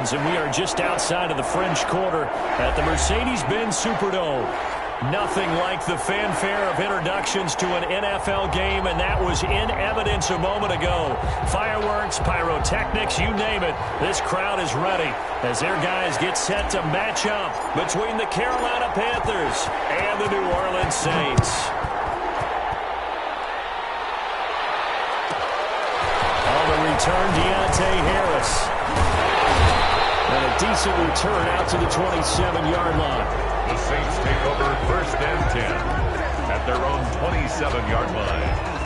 begins, and we are just outside of the French Quarter at the Mercedes-Benz Superdome. Nothing like the fanfare of introductions to an NFL game, and that was in evidence a moment ago. Fireworks, pyrotechnics, you name it. This crowd is ready as their guys get set to match up between the Carolina Panthers and the New Orleans Saints. On the return, Deontay Harris. And a decent return out to the 27-yard line. The Saints take over 1st and 10 at their own 27-yard line.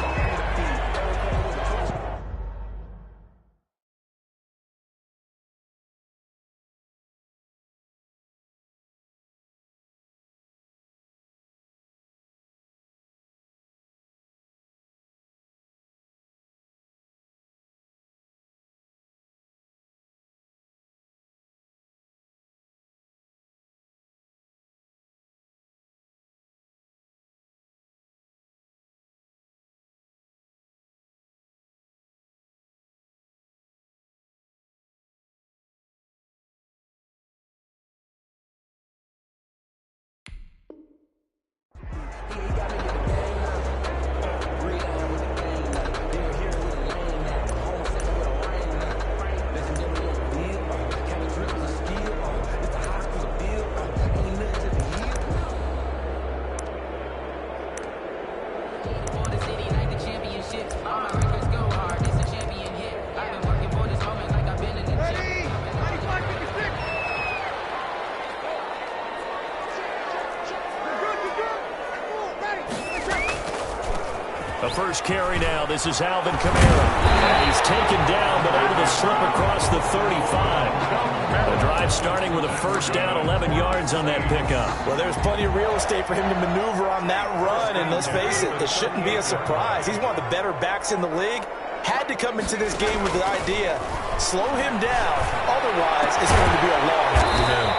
The first carry now. This is Alvin Kamara. And he's taken down, but able to slip across the 35. The drive starting with a first down, 11 yards on that pickup. Well, there's plenty of real estate for him to maneuver on that run, and let's face it, it shouldn't be a surprise. He's one of the better backs in the league. Had to come into this game with the idea, slow him down, otherwise it's going to be a long afternoon.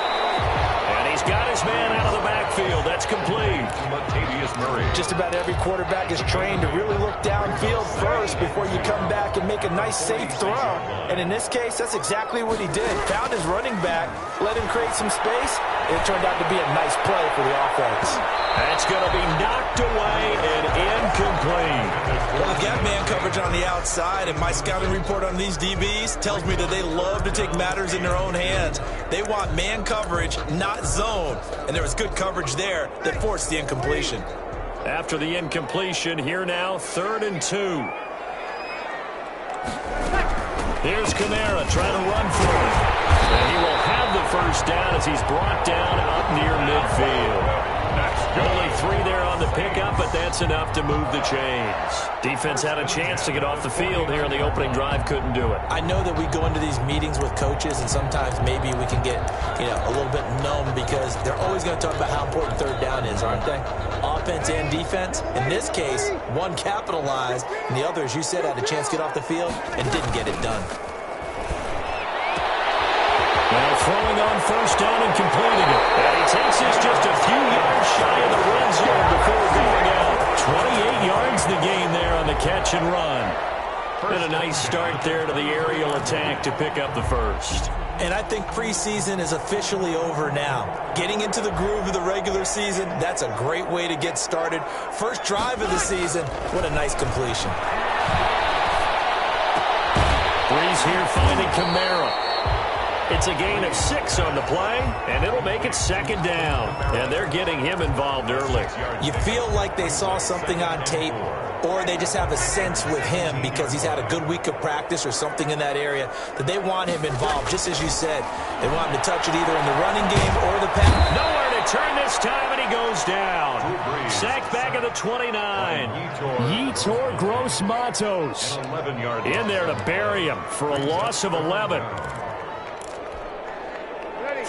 And he's got his man out of the backfield. That's complete. Latavius Murray. Just about every quarterback is trained to really look downfield first before you come back and make a nice, safe throw. And in this case, that's exactly what he did. Found his running back, let him create some space, and it turned out to be a nice play for the offense. That's going to be knocked away and incomplete. Well, I've got man coverage on the outside, and my scouting report on these DBs tells me that they love to take matters in their own hands. They want man coverage, not zone. And there was good coverage there that forced the incompletion. After the incompletion, here now, 3rd and 2. Here's Kamara trying to run for it. And he will have the first down as he's brought down up near midfield. Only 3 there on the pickup, but that's enough to move the chains. Defense had a chance to get off the field here in the opening drive, couldn't do it. I know that we go into these meetings with coaches, and sometimes maybe we can get, a little bit numb because they're always going to talk about how important 3rd down is, aren't they? Offense and defense. In this case, one capitalized, and the other, as you said, had a chance to get off the field and didn't get it done. Now throwing on first down and completing it. And he takes this just a few yards shy of the red zone before going out. 28 yards the gain there on the catch and run. And a nice start there to the aerial attack to pick up the first. And I think preseason is officially over now. Getting into the groove of the regular season, that's a great way to get started. First drive of the season, what a nice completion. Breeze here finding Kamara. It's a gain of 6 on the play, and it'll make it 2nd down. And they're getting him involved early. You feel like they saw something on tape, or they just have a sense with him because he's had a good week of practice or something in that area that they want him involved, just as you said. They want him to touch it either in the running game or the pass. Nowhere to turn this time, and he goes down. Sacked back at the 29. Yetur Gross-Matos in there to bury him for a loss of 11.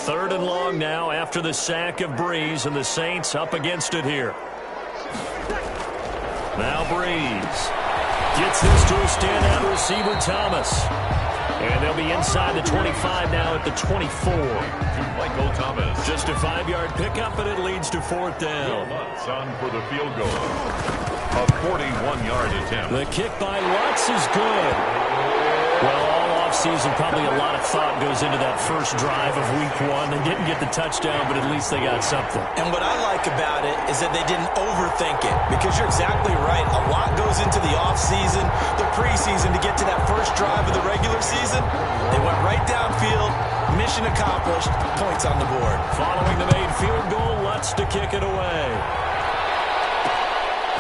3rd and long now after the sack of Breeze, and the Saints up against it here. Now Breeze gets this to a standout receiver, Thomas. And they'll be inside the 25 now at the 24. To Michael Thomas. Just a 5-yard pickup, and it leads to 4th down. Lutz on for the field goal. A 41-yard attempt. The kick by Lutz is good. Well, all offseason, probably a lot of thought goes into that first drive of week 1. They didn't get the touchdown, but at least they got something. And what I like about it is that they didn't overthink it, because you're exactly right. A lot goes into the offseason, the preseason, to get to that first drive of the regular season. They went right downfield, mission accomplished, points on the board. Following the made field goal, Lutz to kick it away.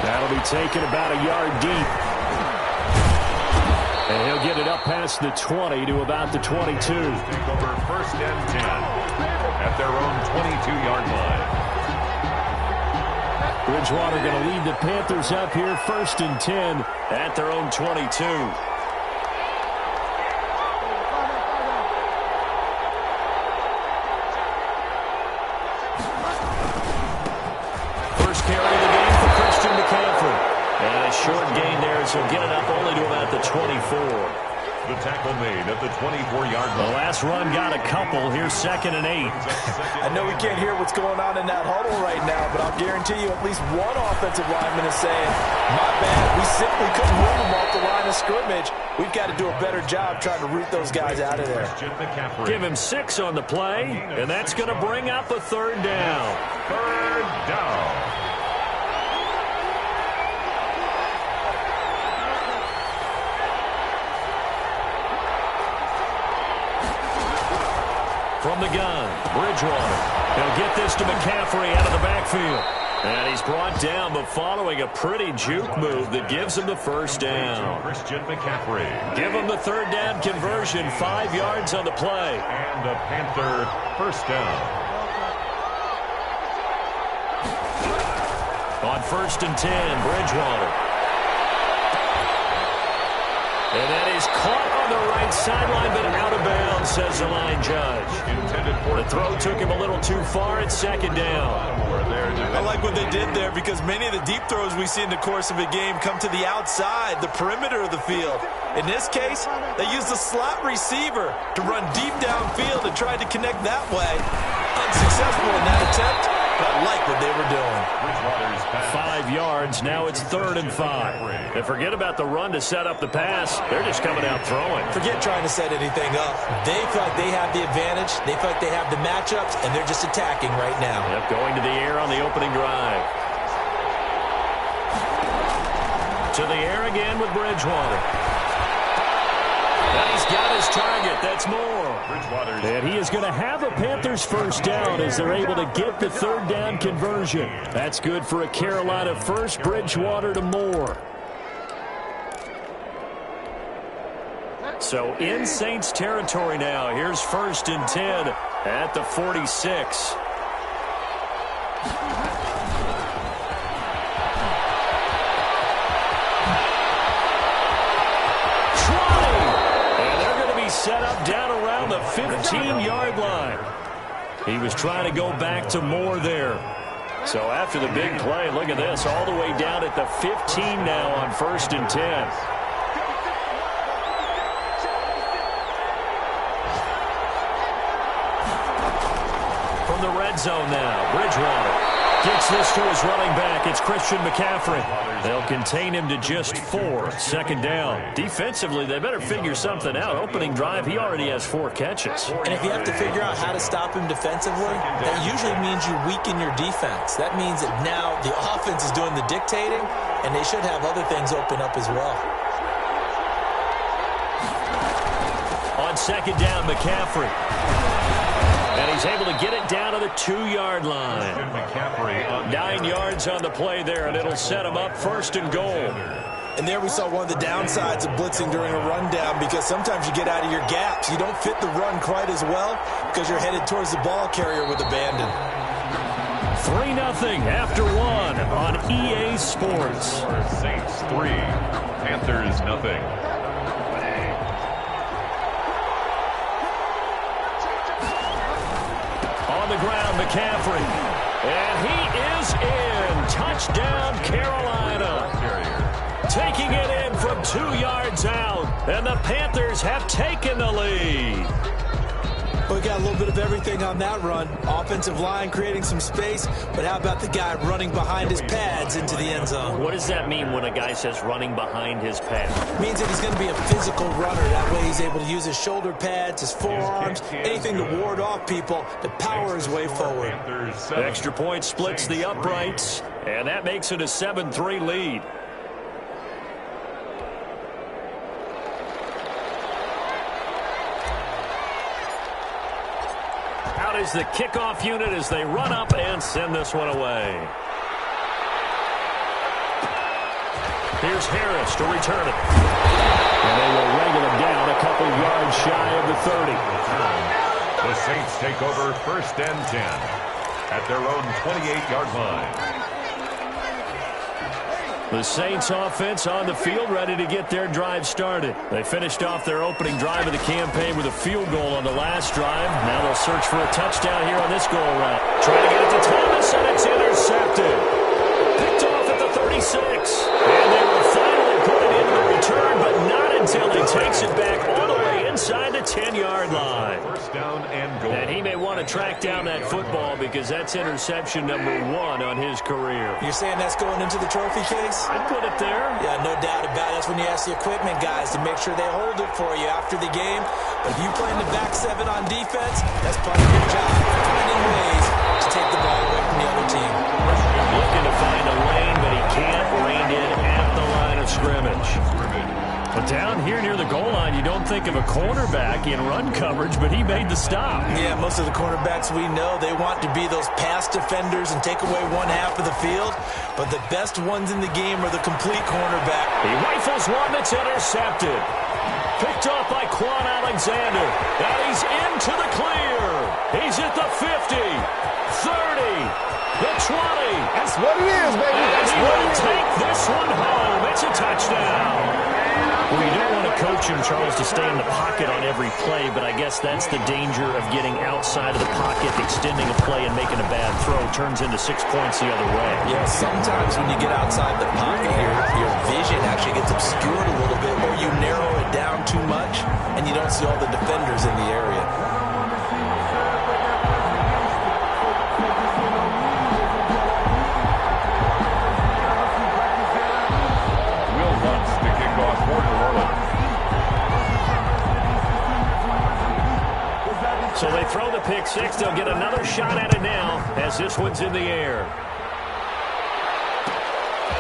That'll be taken about a yard deep. And he'll get it up past the 20 to about the 22. Take over first and 10 at their own 22-yard line. Bridgewater going to lead the Panthers up here first and 10 at their own 22. First carry of the game for Christian McCaffrey. And a short gain there, so get it up only to about the 24. The tackle made at the 24-yard line. The last run got a couple. Here's 2nd and 8. I know we can't hear what's going on in that huddle right now, but I'll guarantee you at least one offensive lineman is saying, my bad, we simply couldn't move them off the line of scrimmage. We've got to do a better job trying to root those guys out of there. Give him 6 on the play, and that's going to bring up a 3rd down. 3rd down. From the gun, Bridgewater. He'll get this to McCaffrey out of the backfield. And he's brought down, but following a pretty juke move that gives him the 1st down. Christian McCaffrey. Give him the 3rd down conversion, 5 yards on the play. And a Panther 1st down. On 1st and 10, Bridgewater. And that is caught on the right sideline, but out of bounds, says the line judge. The throw took him a little too far. It's 2nd down. I like what they did there, because many of the deep throws we see in the course of a game come to the outside, the perimeter of the field. In this case, they used the slot receiver to run deep downfield and tried to connect that way. Unsuccessful in that attempt, but I like what they were doing. 5 yards. Now it's 3rd and 5. And forget about the run to set up the pass. They're just coming out throwing. Forget trying to set anything up. They feel like they have the advantage. They feel like they have the matchups, and they're just attacking right now. Yep, going to the air on the opening drive. To the air again with Bridgewater. And he's got his target. That's more. And he is going to have a Panthers 1st down as they're able to get the 3rd down conversion. That's good for a Carolina 1st. Bridgewater to Moore. So in Saints territory now. Here's 1st and 10 at the 46. Set up down around the 15-yard line. He was trying to go back to Moore there. So after the big play, look at this, all the way down at the 15 now on 1st and 10. From the red zone now, Bridgewater gets this to his running back. It's Christian McCaffrey. They'll contain him to just 4. 2nd down. Defensively, they better figure something out. Opening drive, he already has 4 catches. And if you have to figure out how to stop him defensively, that usually means you weaken your defense. That means that now the offense is doing the dictating, and they should have other things open up as well. On 2nd down, McCaffrey. And he's able to get it down to the 2-yard line. 9 yards on the play there, and it'll set him up 1st and goal. And there we saw one of the downsides of blitzing during a rundown, because sometimes you get out of your gaps. You don't fit the run quite as well because you're headed towards the ball carrier with abandon. 3-0 after 1 on EA Sports. Saints 3, Panthers 0. The ground, McCaffrey. And he is in. Touchdown, Carolina. Taking it in from 2 yards out. And the Panthers have taken the lead. We got a little bit of everything on that run. Offensive line creating some space, but how about the guy running behind his pads into the end zone? What does that mean when a guy says running behind his pads? It means that he's going to be a physical runner. That way he's able to use his shoulder pads, his forearms, anything to ward off people to power his way forward. Extra point splits the uprights, and that makes it a 7-3 lead. Out is the kickoff unit as they run up and send this one away. Here's Harris to return it. And they will wrangle him down a couple yards shy of the 30. The Saints take over 1st and 10 at their own 28-yard line. The Saints offense on the field, ready to get their drive started. They finished off their opening drive of the campaign with a field goal on the last drive. Now they'll search for a touchdown here on this goal route. Trying to get it to Thomas, and it's intercepted. Picked off at the 36. And they will finally put it into the return, but not until he takes it back all the way inside the 10-yard line. 1st down and goal. And he may want to track down that football because that's interception number 1 on his career. You're saying that's going into the trophy case? I'd put it there. Yeah, no doubt about it. That's when you ask the equipment guys to make sure they hold it for you after the game. But if you play in the back 7 on defense, that's part of your job, finding ways to take the ball away from the other team. Looking to find a lane, but he can't rein in at the line of scrimmage. But down here near the goal line, you don't think of a cornerback in run coverage, but he made the stop. Yeah, most of the cornerbacks we know, they want to be those pass defenders and take away one half of the field. But the best ones in the game are the complete cornerback. He rifles one that's intercepted. Picked off by Quan Alexander. And he's into the clear. He's at the 50, 30, the 20. That's what it is, baby. And he will take this one home. It's a touchdown. Well, you don't want to coach him, Charles, to stay in the pocket on every play, but I guess that's the danger of getting outside of the pocket, extending a play and making a bad throw. Turns into 6 points the other way. Yeah, sometimes when you get outside the pocket here, your vision actually gets obscured a little bit, or you narrow it down too much, and you don't see all the defenders in the area. So they throw the pick six. They'll get another shot at it now as this one's in the air.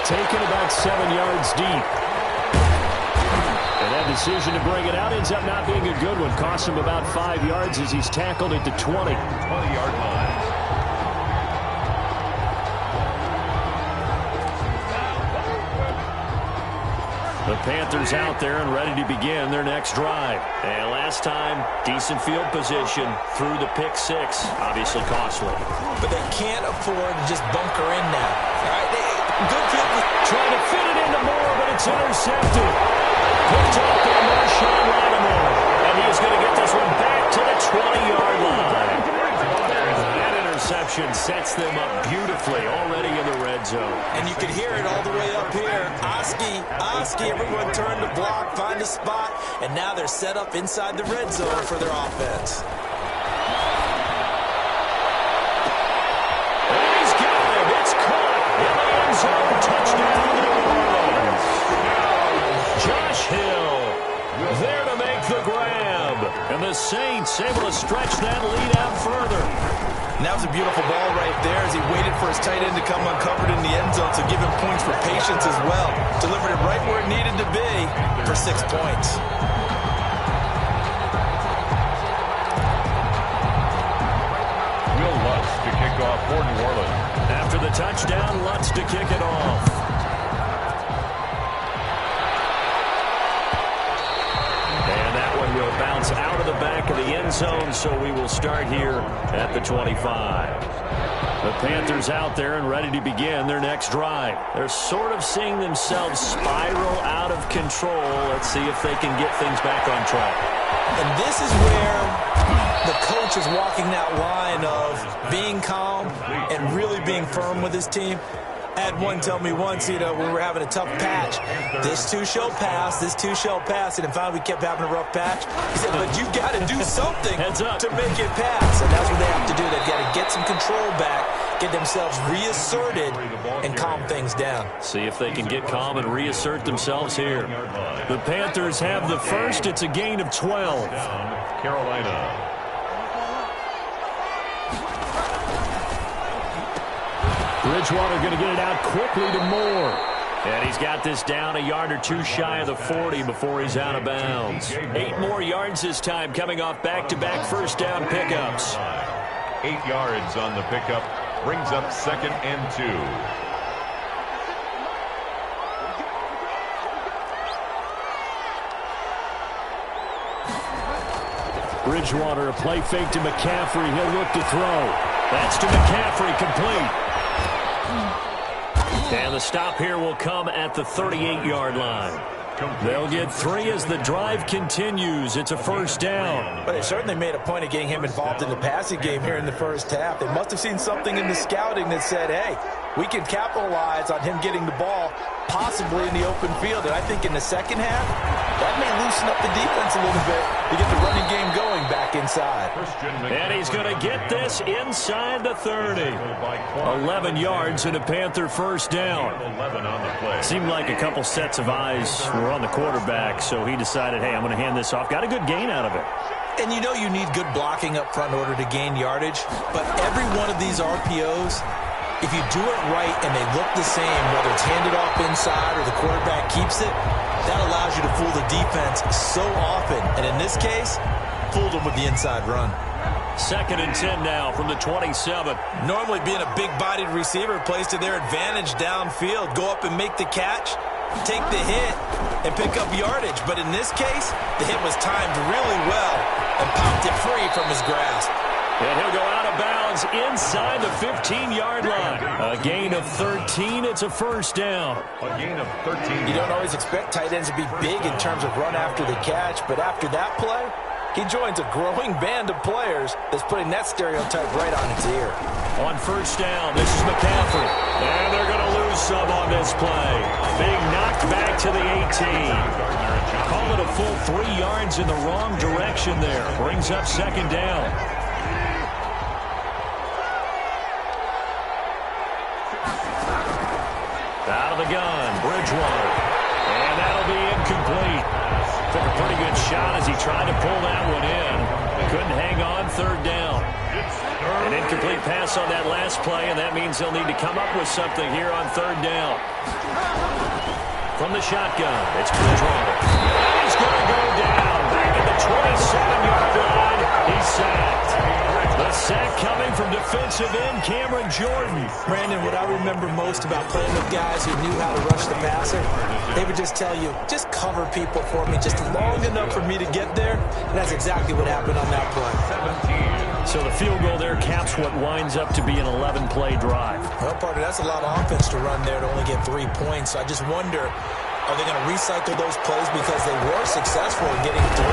Taken about 7 yards deep. And that decision to bring it out ends up not being a good one. Costs him about 5 yards as he's tackled at the 20. 20-yard line. The Panthers out there and ready to begin their next drive. And last time, decent field position through the pick six. Obviously costly. But they can't afford to just bunker in now. All right, good field. Trying to fit it into Moore, but it's intercepted. Picked off by Marshawn Lattimore. And he is going to get this one back to the 20-yard line. That interception sets them up beautifully already in the red zone. And you can hear it all the way up here. Oski, everyone turned to block, find a spot, and now they're set up inside the red zone for their offense. And he's got him. It's caught in the end zone. Touchdown, New Orleans. Josh Hill there to make the grab. And the Saints able to stretch that lead out further. And that was a beautiful ball right there as he waited for his tight end to come uncovered in the end zone, so give him points for patience as well. Delivered it right where it needed to be for 6 points. Will Lutz to kick off for New Orleans. After the touchdown, Lutz to kick it off. And that one will bounce out of the back of the end zone, so we will start here at the 25. The Panthers out there and ready to begin their next drive. They're sort of seeing themselves spiral out of control. Let's see if they can get things back on track. And this is where the coach is walking that line of being calm and really being firm with his team. had one tell me once, when we were having a tough patch, this too shall pass, this too shall pass, and finally we kept having a rough patch. He said, but you've got to do something to make it pass, and that's what they have to do. They've got to get some control back, get themselves reasserted, and calm things down. See if they can get calm and reassert themselves here. The Panthers have the first. It's a gain of 12. Carolina. Bridgewater going to get it out quickly to Moore. And he's got this down a yard or two shy of the 40 before he's out of bounds. 8 more yards this time coming off back-to-back first down pickups. 8 yards on the pickup. Brings up 2nd and 2. Bridgewater, a play fake to McCaffrey. He'll look to throw. That's to McCaffrey, complete. And the stop here will come at the 38-yard line. They'll get 3 as the drive continues. It's a first down. But they certainly made a point of getting him involved in the passing game here in the first half. They must have seen something in the scouting that said, hey, we can capitalize on him getting the ball possibly in the open field. And I think in the second half, that may loosen up the defense a little bit to get the running game going back inside. And he's going to get this inside the 30. 11 yards and a Panther first down. 11 on the play. Seemed like a couple sets of eyes were on the quarterback, so he decided, hey, I'm going to hand this off. Got a good gain out of it. And you know you need good blocking up front in order to gain yardage, but every one of these RPOs, if you do it right and they look the same, whether it's handed off inside or the quarterback keeps it, that allows you to fool the defense so often. And in this case, fooled them with the inside run. 2nd and 10 now from the 27. Normally being a big-bodied receiver plays to their advantage downfield. Go up and make the catch, take the hit, and pick up yardage. But in this case, the hit was timed really well and popped it free from his grasp. And he'll go out of bounds inside the 15-yard line. A gain of 13. It's a first down. A gain of 13. You don't always expect tight ends to be big in terms of run after the catch, but after that play, he joins a growing band of players that's putting that stereotype right on its ear. On first down, this is McCaffrey. And they're going to lose some on this play. Being knocked back to the 18. Call it a full 3 yards in the wrong direction there. Brings up 2nd down. Out of the gun, Bridgewater. And that'll be incomplete. Took a pretty good shot as he tried to pull that one in. Couldn't hang on, 3rd down. An incomplete pass on that last play, and that means they'll need to come up with something here on 3rd down. From the shotgun, it's Bridgewater. He's going to go down. Back at the 27-yard line. He's sacked. The sack coming from defensive end Cameron Jordan. Brandon, what I remember most about playing with guys who knew how to rush the passer, they would just tell you, just cover people for me just long enough for me to get there. And that's exactly what happened on that play. So the field goal there caps what winds up to be an 11-play drive. Well, partner, that's a lot of offense to run there to only get 3 points. So I just wonder, are they going to recycle those plays because they were successful in getting 3?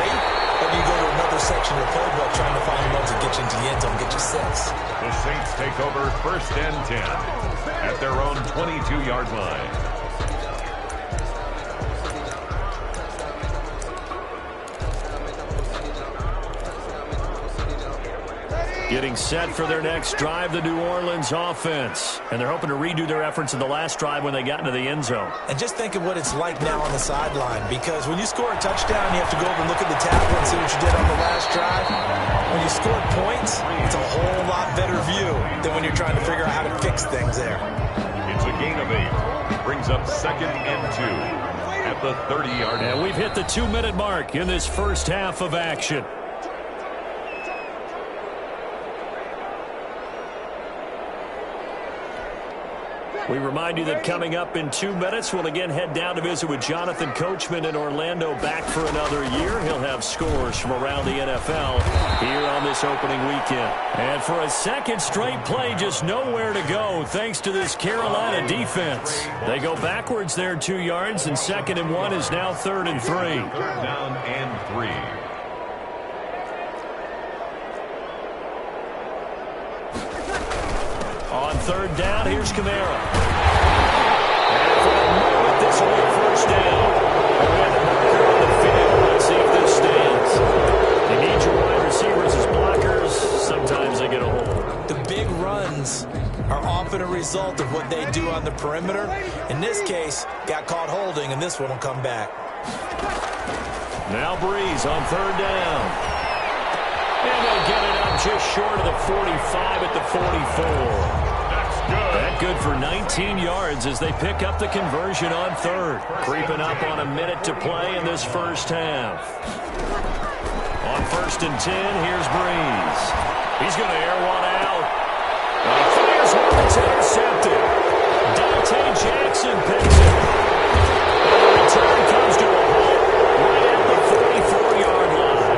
Or do you go to another section of the playbook trying to find ones that get you into the end zone, get you 6? The Saints take over 1st and 10 at their own 22-yard line. Getting set for their next drive, the New Orleans offense. And they're hoping to redo their efforts in the last drive when they got into the end zone. And just think of what it's like now on the sideline, because when you score a touchdown, you have to go over and look at the tackle and see what you did on the last drive. When you score points, it's a whole lot better view than when you're trying to figure out how to fix things there. It's a gain of 8. Brings up 2nd and 2 at the 30-yard line. And we've hit the 2-minute mark in this first half of action. We remind you that coming up in 2 minutes, we'll again head down to visit with Jonathan Coachman in Orlando, back for another year. He'll have scores from around the NFL here on this opening weekend. And for a second straight play, just nowhere to go thanks to this Carolina defense. They go backwards there 2 yards, and 2nd and 1 is now 3rd and 3. 3rd down and 3. On 3rd down, here's Kamara. This will be a first down. And we have the marker on the field. Let's see if this stands. You need your wide receivers as blockers. Sometimes they get a hold. The big runs are often a result of what they do on the perimeter. In this case, got caught holding, and this one will come back. Now Breeze on third down. And they'll get it up just short of the 45 at the 44. That's good. That good for 19 yards as they pick up the conversion on third. Creeping up on a minute to play in this first half. On 1st and 10, here's Breeze. He's going to air one out. And he fires one that's intercepted. Dante Jackson picks it. And the return comes to a halt right at the 44-yard line.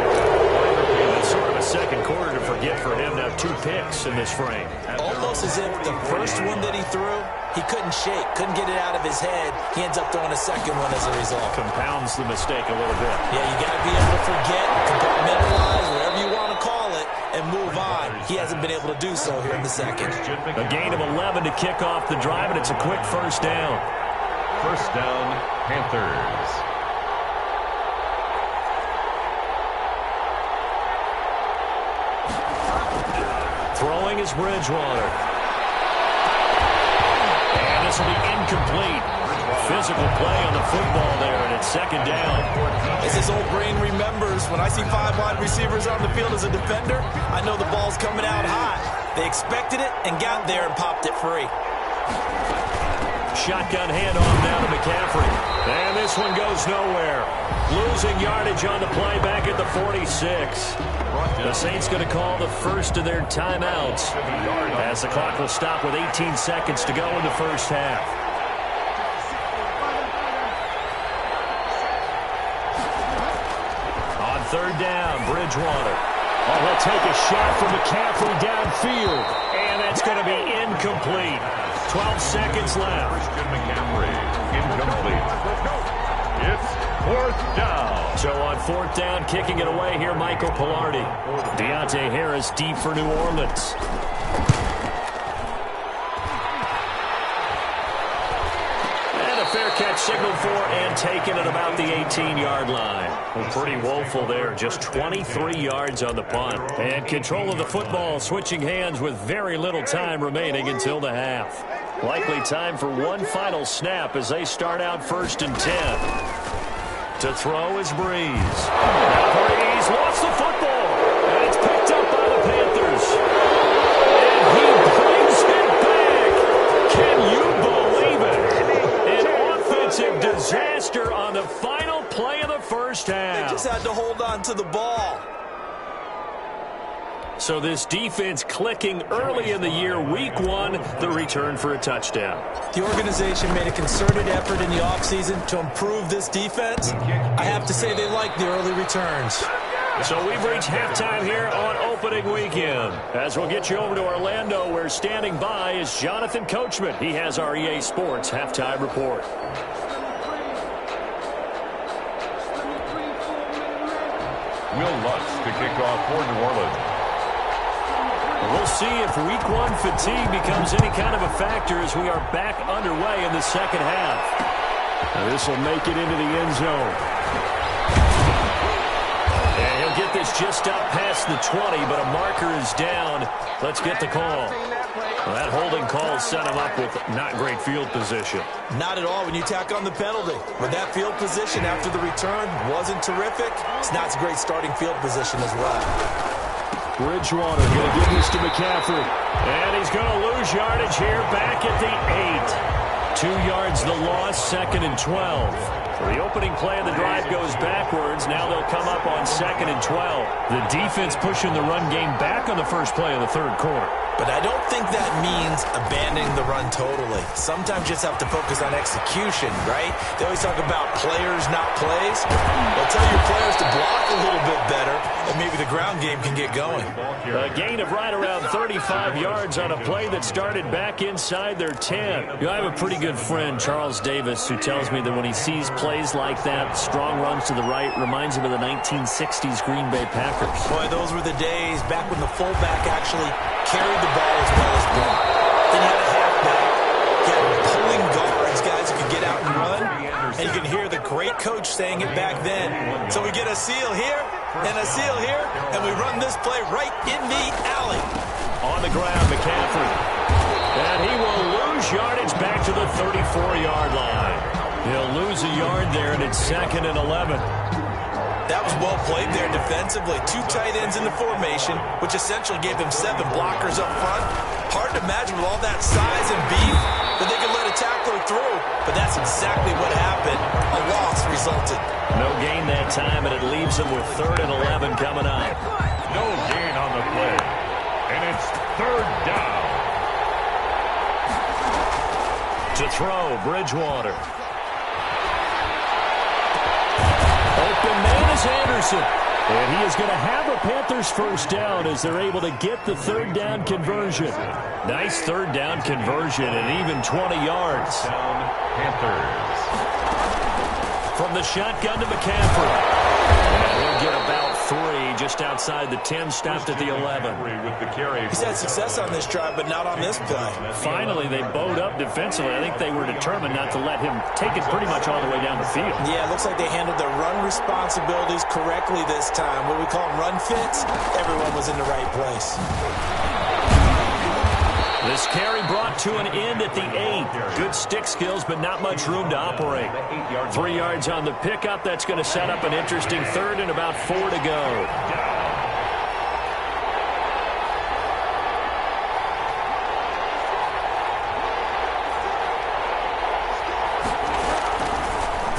That's sort of a second quarter to forget for him to have 2 picks in this frame. Almost as if the first one that he threw, he couldn't shake, couldn't get it out of his head. He ends up throwing a second one as a result. Compounds the mistake a little bit. Yeah, you got to be able to forget, compartmentalize, whatever you want to call it, and move on. He hasn't been able to do so here in the second. A gain of 11 to kick off the drive, and it's a quick first down. First down, Panthers. Throwing is Bridgewater. And this will be incomplete. Physical play on the football there, and it's second down. As his old brain remembers, when I see 5 wide receivers on the field as a defender, I know the ball's coming out high. They expected it and got there and popped it free. Shotgun handoff now to McCaffrey. And this one goes nowhere. Losing yardage on the play back at the 46. The Saints going to call the first of their timeouts as the clock will stop with 18 seconds to go in the first half. On third down, Bridgewater. Oh, he'll take a shot from McCaffrey downfield. And that's going to be incomplete. 12 seconds left. Christian McCaffrey, incomplete. It's 4th down. So on 4th down, kicking it away here, Michael Pilardi. Deontay Harris deep for New Orleans. And a fair catch signaled for and taken at about the 18-yard line. Well, pretty woeful there. Just 23 yards on the punt. And control of the football switching hands with very little time remaining until the half. Likely time for one final snap as they start out 1st and 10. To throw is Breeze. Now Breeze lost the football. And it's picked up by the Panthers. And he brings it back. Can you believe it? An offensive disaster on the final play of the first half. They just had to hold on to the ball. So this defense clicking early in the year, week 1, the return for a touchdown. The organization made a concerted effort in the offseason to improve this defense. I have to say they like the early returns. So we've reached halftime here on opening weekend. As we'll get you over to Orlando, where standing by is Jonathan Coachman. He has our EA Sports halftime report. Will Lutz to kick off for New Orleans. We'll see if week 1 fatigue becomes any kind of a factor as we are back underway in the second half. Now this will make it into the end zone. And he'll get this just up past the 20, but a marker is down. Let's get the call. Well, that holding call set him up with not great field position. Not at all when you tack on the penalty. But that field position after the return wasn't terrific. It's not a great starting field position as well. Bridgewater going to give this to McCaffrey. And he's going to lose yardage here back at the 8. 2 yards the loss, 2nd and 12. The opening play of the drive goes backwards. Now they'll come up on 2nd and 12. The defense pushing the run game back on the first play of the third quarter. But I don't think that means abandoning the run totally. Sometimes you just have to focus on execution, right? They always talk about players, not plays. Well, tell your players to block a little bit better, and maybe the ground game can get going. A gain of right around 35 yards on a play that started back inside their 10. I have a pretty good friend, Charles Davis, who tells me that when he sees plays like that, strong runs to the right, reminds him of the 1960s Green Bay Packers. Boy, those were the days back when the fullback actually carried the ball as well as blocked. Then you had a halfback. You had pulling guards, guys who could get out and run. great coach saying it back then. So we get a seal here and a seal here, and we run this play right in the alley. On the ground, McCaffrey. And he will lose yardage back to the 34-yard line. He'll lose a yard there, and it's 2nd and 11. That was well played there defensively. 2 tight ends in the formation, which essentially gave them 7 blockers up front. Hard to imagine with all that size and beef that they could let a tackler through, but that's exactly what happened. A loss resulted. No gain that time, and it leaves them with 3rd and 11 coming up. No gain on the play, and it's 3rd down. To throw, Bridgewater. Open man is Anderson. And he is going to have a Panthers first down as they're able to get the 3rd down conversion. Nice 3rd down conversion and even 20 yards. Panthers. From the shotgun to McCaffrey. And he'll get about 3 just outside the 10, stopped at the 11. He's had success on this drive, but not on this play. Finally, they bowed up defensively. I think they were determined not to let him take it pretty much all the way down the field. Yeah, it looks like they handled their run responsibilities correctly this time. What we call them run fits, everyone was in the right place. This carry brought to an end at the 8. Good stick skills, but not much room to operate. 3 yards on the pickup. That's going to set up an interesting 3rd and about 4 to go.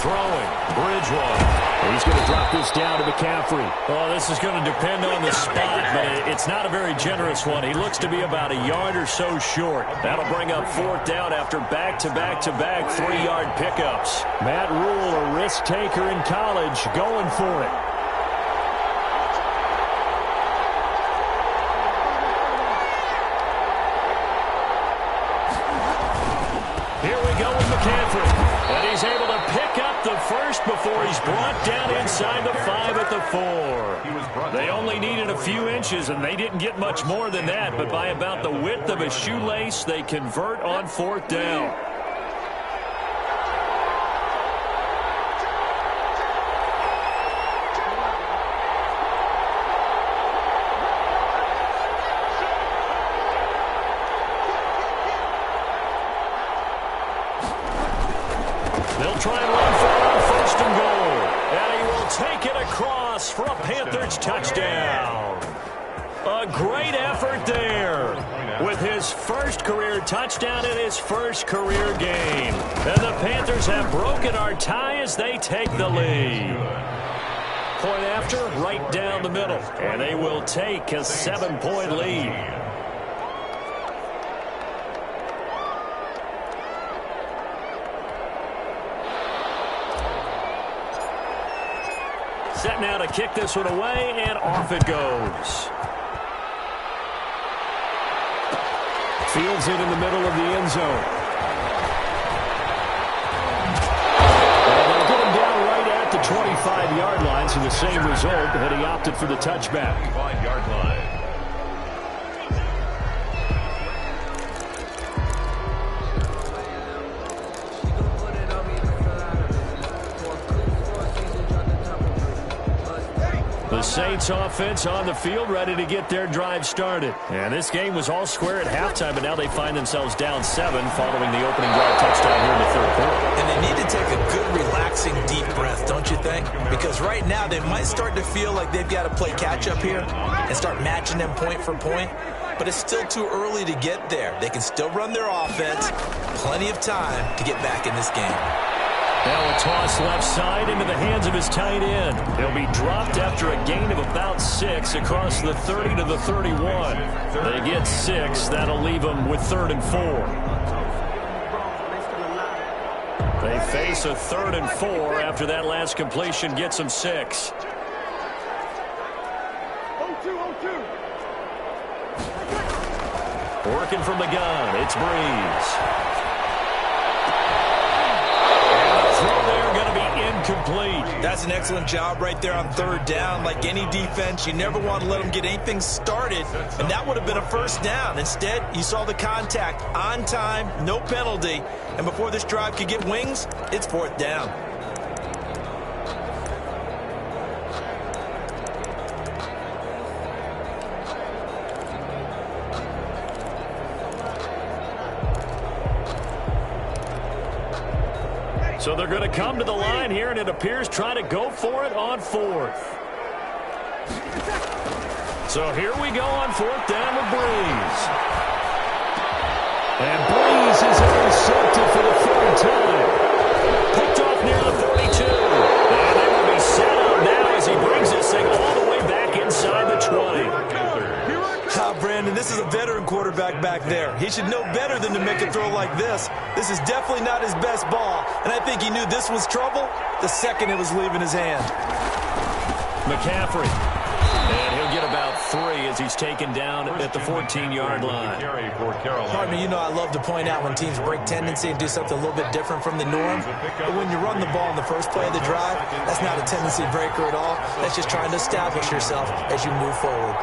Throwing, Bridgewater. He's going to drop this down to McCaffrey. Oh, this is going to depend on the spot, but it's not a very generous one. He looks to be about a yard or so short. That'll bring up 4th down after back-to-back-to-back 3-yard pickups. Matt Rule, a risk taker in college, going for it. Here we go with McCaffrey. And he's able to pick up the first before he's brought down inside the 5 at the 4. They only needed a few inches, and they didn't get much more than that. But by about the width of a shoelace, they convert on 4th down. They'll try and run forward, 1st and goal. And he will take it across for a Panthers touchdown. A great effort there with his first career touchdown in his first career game. And the Panthers have broken our tie as they take the lead. Point after, right down the middle. And they will take a 7-point lead. Set now to kick this one away, and off it goes. Fields it in the middle of the end zone. And they'll get him down right at the 25-yard line, so the same result, but he opted for the touchback. 25-yard line. The Saints offense on the field, ready to get their drive started. And this game was all square at halftime, but now they find themselves down 7 following the opening drive touchdown here in the 3rd quarter. And they need to take a good, relaxing, deep breath, don't you think? Because right now they might start to feel like they've got to play catch-up here and start matching them point for point. But it's still too early to get there. They can still run their offense. Plenty of time to get back in this game. Now a toss left side into the hands of his tight end. He'll be dropped after a gain of about 6 across the 30 to the 31. They get 6. That'll leave them with 3rd and 4. They face a 3rd and 4 after that last completion gets them 6. Working from the gun, it's Breeze. Incomplete. That's an excellent job right there on 3rd down. Like any defense, you never want to let them get anything started, and that would have been a 1st down. Instead, you saw the contact on time, no penalty, and before this drive could get wings, it's 4th down. So they're going to come to the line here, and it appears trying to go for it on fourth. So here we go on fourth down with Breeze. And Breeze is intercepted for the third time. Picked off near the 42. And they will be set up now as he brings this thing all the way back inside the 20. Brandon, this is a veteran quarterback back there. He should know better than to make a throw like this. This is definitely not his best ball, and I think he knew this was trouble the second it was leaving his hand. McCaffrey. And he'll get about 3 as he's taken down at the 14-yard line. Partner, you know I love to point out when teams break tendency and do something a little bit different from the norm. But when you run the ball in the first play of the drive, that's not a tendency breaker at all. That's just trying to establish yourself as you move forward.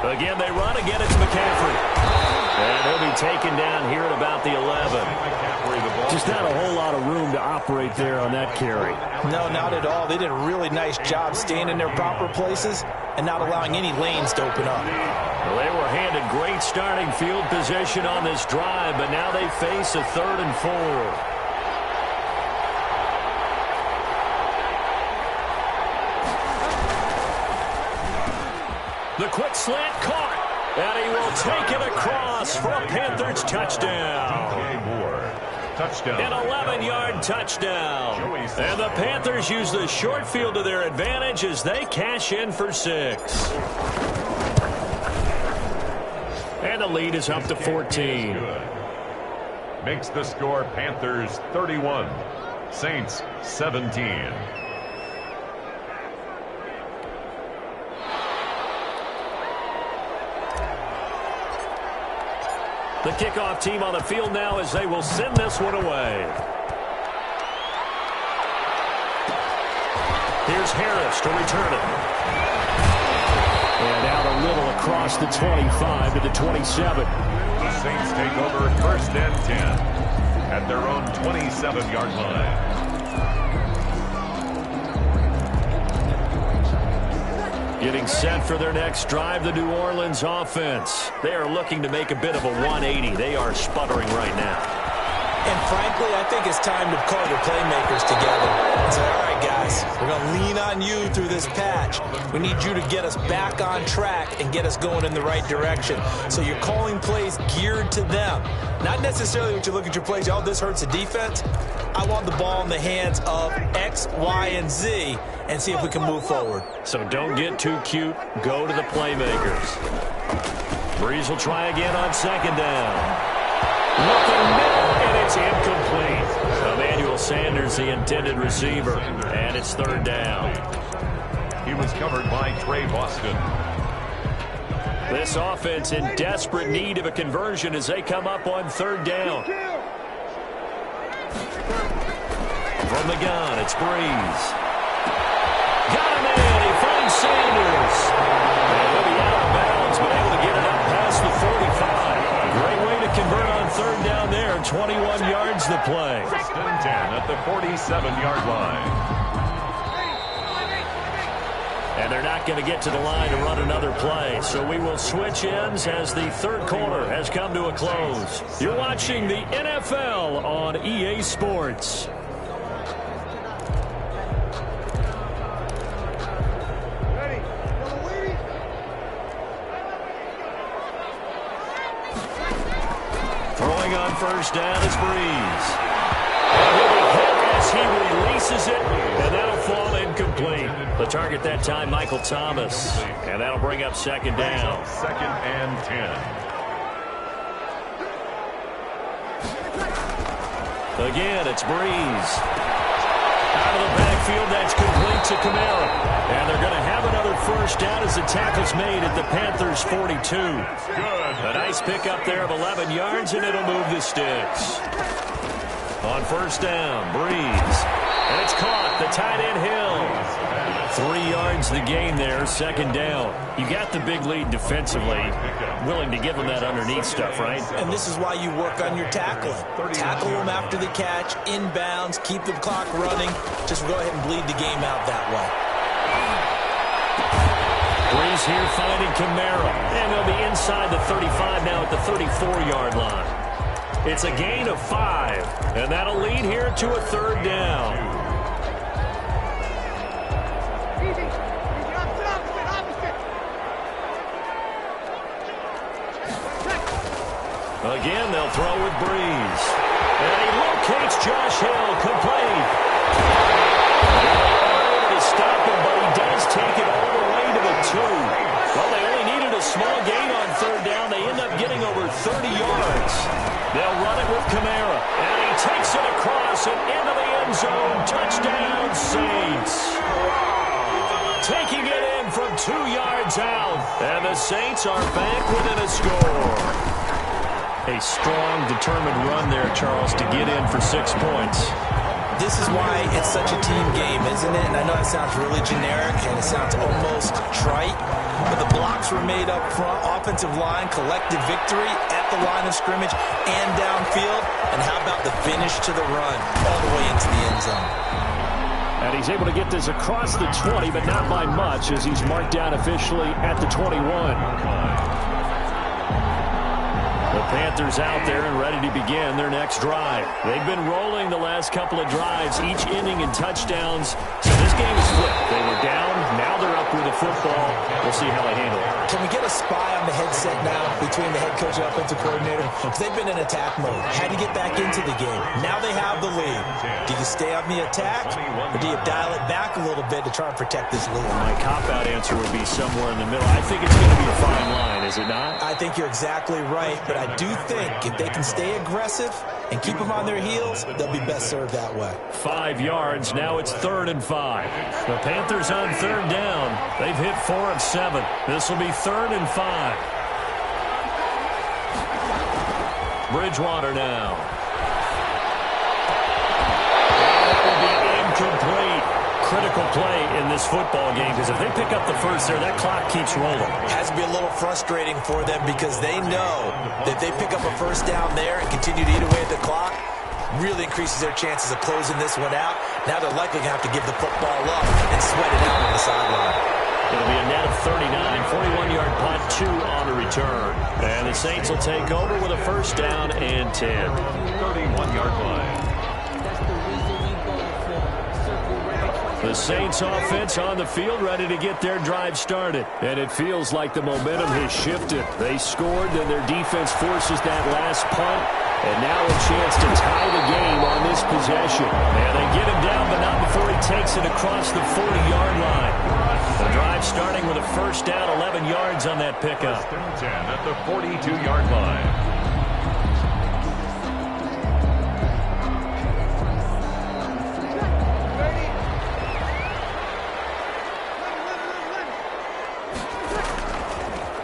Again, they run. Again, it's McCaffrey. And he'll be taken down here at about the 11. Just not a whole lot of room to operate there on that carry. No, not at all. They did a really nice job staying in their proper places and not allowing any lanes to open up. Well, they were handed great starting field position on this drive, but now they face a 3rd and 4. The quick slant caught, and he will take it across for a Panthers touchdown. An 11-yard touchdown. And the Panthers use the short field to their advantage as they cash in for 6. And the lead is up to 14. Makes the score Panthers 31, Saints 17. The kickoff team on the field now as they will send this one away. Here's Harris to return it. And out a little across the 25 to the 27. The Saints take over 1st and 10 at their own 27-yard line. Getting set for their next drive, the New Orleans offense. They are looking to make a bit of a 180. They are sputtering right now. And frankly, I think it's time to call your playmakers together and say, all right, guys, we're going to lean on you through this patch. We need you to get us back on track and get us going in the right direction. So you're calling plays geared to them. Not necessarily when you look at your plays, oh, this hurts the defense. I want the ball in the hands of X, Y, and Z and see if we can move forward. So don't get too cute. Go to the playmakers. Breeze will try again on 2nd down. Looking middle, and it's incomplete. Emmanuel Sanders, the intended receiver, and it's 3rd down. He was covered by Trey Boston. This offense in desperate need of a conversion as they come up on 3rd down. From the gun, it's Breeze. Got him in. He finds Sanders. And he'll be out of bounds, but able to get it up past the 45. Great way to convert on 3rd down there. 21 yards the play. 1st and 10 at the 47-yard line. And they're not going to get to the line to run another play. So we will switch ends as the 3rd quarter has come to a close. You're watching the NFL on EA Sports. Throwing on 1st down is Breeze. And he'll be hit as he releases it, and that'll fall incomplete. The target that time, Michael Thomas. And that'll bring up 2nd down. 2nd and 10. Again, it's Breeze. Out of the backfield, that's complete to Kamara. And they're going to have another 1st down as the tackle's made at the Panthers' 42. A nice pickup there of 11 yards, and it'll move the sticks. On 1st down, Breeze. And it's caught. The tight end Hill. 3 yards the gain there, 2nd down. You got the big lead defensively. Willing to give them that underneath stuff, right? And this is why you work on your tackling. Tackle them after the catch, inbounds, keep the clock running. Just go ahead and bleed the game out that way. Breeze here finding Kamara. And they'll be inside the 35 now at the 34-yard line. It's a gain of 5, and that'll lead here to a third down. Again, they'll throw with Breeze. And he locates Josh Hill, complete. Able to stop him, but he does take it all the way to the 2. Well, they only needed a small gain on third down. They end up getting over 30 yards. They'll run it with Kamara. And he takes it across and into the end zone. Touchdown, Saints. Taking it in from 2 yards out. And the Saints are back within a score. A strong, determined run there, Charles, to get in for 6 points. This is why it's such a team game, isn't it? And I know it sounds really generic and it sounds almost trite, but the blocks were made up front, offensive line, collective victory at the line of scrimmage and downfield. And how about the finish to the run all the way into the end zone? And he's able to get this across the 20, but not by much, as he's marked down officially at the 21. The Panthers out there and ready to begin their next drive. They've been rolling the last couple of drives, each ending in touchdowns. So this game is flipped. They were down, now they're up with the football. We'll see how they handle it. Can we get a spy on the headset now between the head coach and offensive coordinator? Because they've been in attack mode. Had to get back into the game. Now they have the lead. Do you stay on the attack, or do you dial it back a little bit to try and protect this lead? My cop-out answer would be somewhere in the middle. I think it's going to be a fine line, is it not? I think you're exactly right, but I do think if they can stay aggressive and keep them on their heels, they'll be best served that way. 5 yards. Now it's 3rd and 5. The Panthers on third down. They've hit 4 of 7. This will be 3rd and 5. Bridgewater now. That will be incomplete. Critical play in this football game, because if they pick up the first there, that clock keeps rolling. It has to be a little frustrating for them because they know that if they pick up a first down there and continue to eat away at the clock, really increases their chances of closing this one out. Now they're likely going to have to give the football up and sweat it out on the sideline. It'll be a net of 39, 41-yard punt, 2 on the return. And the Saints will take over with a first down and 10. 31-yard line. The Saints offense on the field, ready to get their drive started. And it feels like the momentum has shifted. They scored, then their defense forces that last punt. And now a chance to tie the game on this possession. And they get him down, but not before he takes it across the 40-yard line. The drive starting with a first down, 11 yards on that pickup. 10 at the 42-yard line.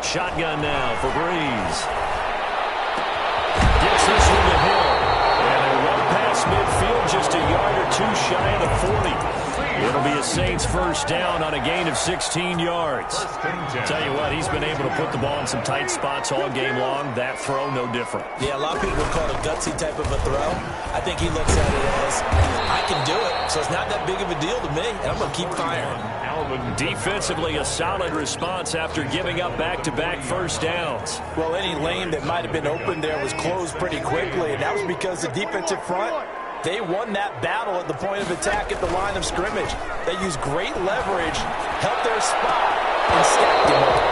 Shotgun now for Breeze. Gets this one to Hill. And they run past midfield just a yard or 2 shy of the 40. It'll be a Saints first down on a gain of 16 yards. Tell you what, he's been able to put the ball in some tight spots all game long. That throw, no different. Yeah, a lot of people would call it a gutsy type of a throw. I think he looks at it as, I can do it, so it's not that big of a deal to me, and I'm going to keep firing. Defensively, a solid response after giving up back-to-back first downs. Well, any lane that might have been open there was closed pretty quickly, and that was because the defensive front, they won that battle at the point of attack at the line of scrimmage. They used great leverage, helped their spot, and stacked him up.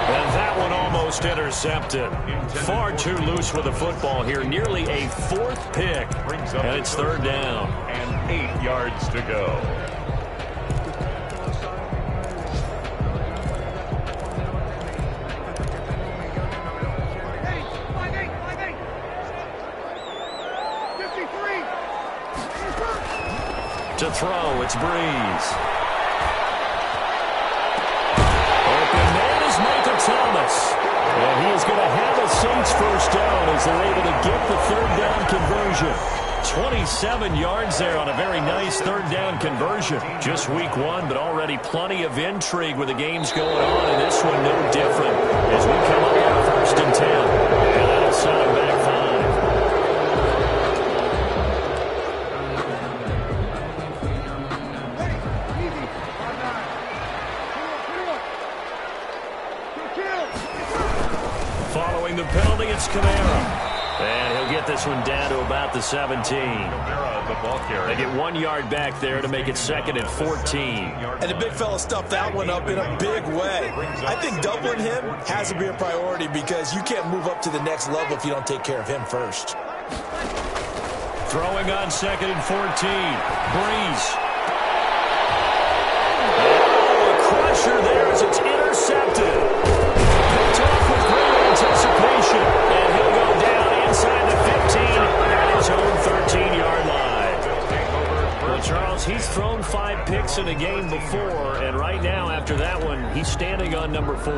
And that one almost intercepted. Far too loose with the football here. Nearly a 4th pick. And it's 3rd down. And 8 yards to go. To throw, it's Breeze. Open man is Michael Thomas. And he is going to have a Saints first down as they're able to get the 3rd down conversion. 27 yards there on a very nice 3rd down conversion. Just week 1, but already plenty of intrigue with the games going on, and this one no different as we come up on 1st and 10. And that'll set him back 5. Following the penalty, it's Kamara. And he'll get this one down to about the 17. The ball carrier. They get 1 yard back there to make it 2nd and 14. And the big fella stuffed that one up in a big way. I think doubling him has to be a priority because you can't move up to the next level if you don't take care of him first. Throwing on 2nd and 14. Breeze. A crusher there as it's intercepted. Picked off with great anticipation. And he'll go down inside the 15 at his own 13-yard line. Well, Charles, he's thrown 5 picks in a game before, and right now, after that one, he's standing on number 4.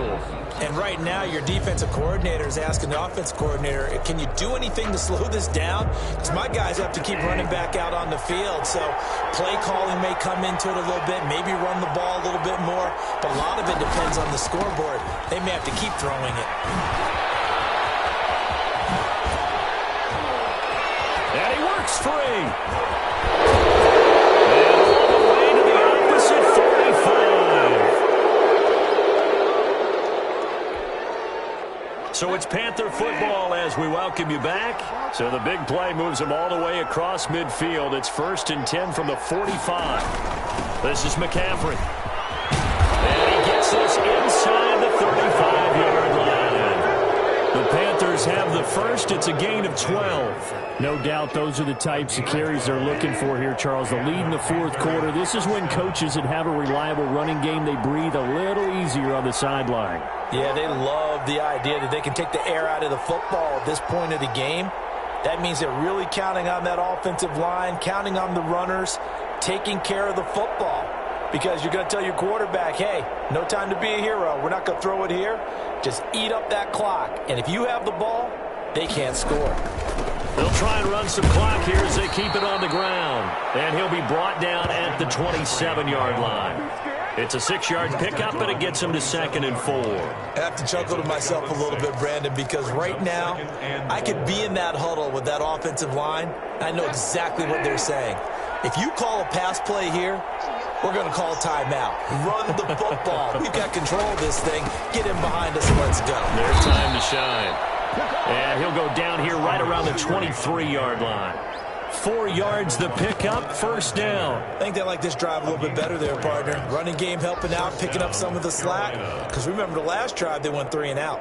And right now, your defensive coordinator is asking the offensive coordinator, can you do anything to slow this down? Because my guys have to keep running back out on the field. So play calling may come into it a little bit, maybe run the ball a little bit more. But a lot of it depends on the scoreboard. They may have to keep throwing it. And he works free. And all the way to the opposite 45. So it's Panther football as we welcome you back. So the big play moves them all the way across midfield. It's 1st and 10 from the 45. This is McCaffrey. And he gets this inside the 35-yard line. The Panthers have the first. It's a gain of 12. No doubt those are the types of carries they're looking for here, Charles. The lead in the 4th quarter. This is when coaches that have a reliable running game, they breathe a little easier on the sideline. Yeah, they love the idea that they can take the air out of the football at this point of the game. That means they're really counting on that offensive line, counting on the runners, taking care of the football. Because you're going to tell your quarterback, hey, no time to be a hero. We're not going to throw it here. Just eat up that clock. And if you have the ball, they can't score. They'll try and run some clock here as they keep it on the ground. And he'll be brought down at the 27-yard line. It's a 6-yard pickup, and it gets him to 2nd and 4. I have to chuckle to myself a little bit, Brandon, because right now I could be in that huddle with that offensive line. I know exactly what they're saying. If you call a pass play here, we're going to call a timeout. Run the football. We've got control of this thing. Get in behind us and let's go. Their time to shine. And he'll go down here right around the 23-yard line. 4 yards the pickup, 1st down. I think they like this drive a little bit better there, partner. Running game helping out, picking up some of the slack. Because remember the last drive, they went 3 and out.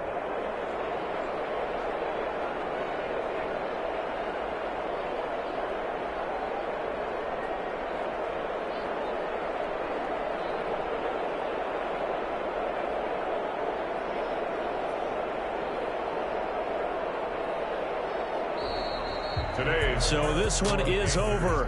Today. So this one is over.